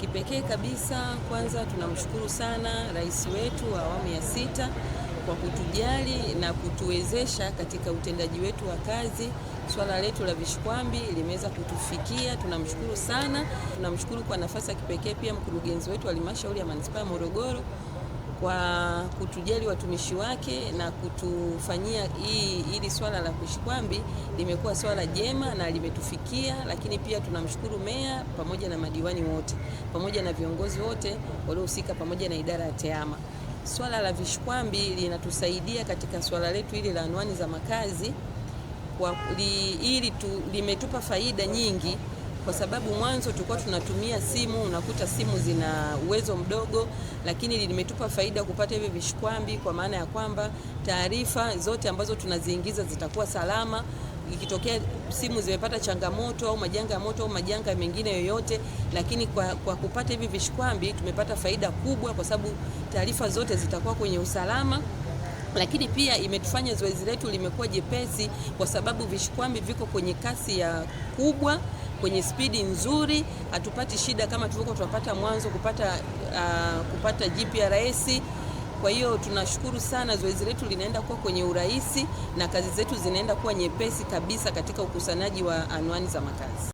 Kipekee kabisa, kwanza tunamshukuru sana rais wetu wa awamu ya 6 kwa kutujali na kutuwezesha katika utendaji wetu wa kazi. Swala letu la vishikwambi limeweza kutufikia, tunamshukuru sana. Tunamshukuru kwa nafasi ya kipekee pia mkurugenzi wetu wa halmashauri ya manispaa ya Morogoro kwa kutujali watumishi wake na kutufanyia hili swala la vishikwambi limekuwa swala jema na limetufikia. Lakini pia tunamshukuru meya pamoja na madiwani wote pamoja na viongozi wote waliohusika pamoja na idara ya TEHAMA. Swala la vishikwambi linatusaidia katika swala letu hili la anwani za makazi limetupa faida nyingi, kwa sababu mwanzo tulikuwa tunatumia simu, unakuta simu zina uwezo mdogo, lakini limetupa faida kupata hivi vishikwambi, kwa maana ya kwamba taarifa zote ambazo tunaziingiza zitakuwa salama. Ikitokea simu zimepata changamoto au majanga ya moto au majanga mengine yoyote, lakini kwa kupata hivi vishikwambi tumepata faida kubwa, kwa sababu taarifa zote zitakuwa kwenye usalama. Lakini pia imetufanya zoezi letu limekuwa jepesi, kwa sababu vishikwambi viko kwenye kasi ya kubwa, kwenye spidi nzuri. Hatupati shida kama tulivyokuwa tunapata mwanzo kupata GPRS. Kwa hiyo tunashukuru sana, zoezi letu linaenda kuwa kwenye urahisi na kazi zetu zinaenda kuwa nyepesi kabisa katika ukusanyaji wa anwani za makazi.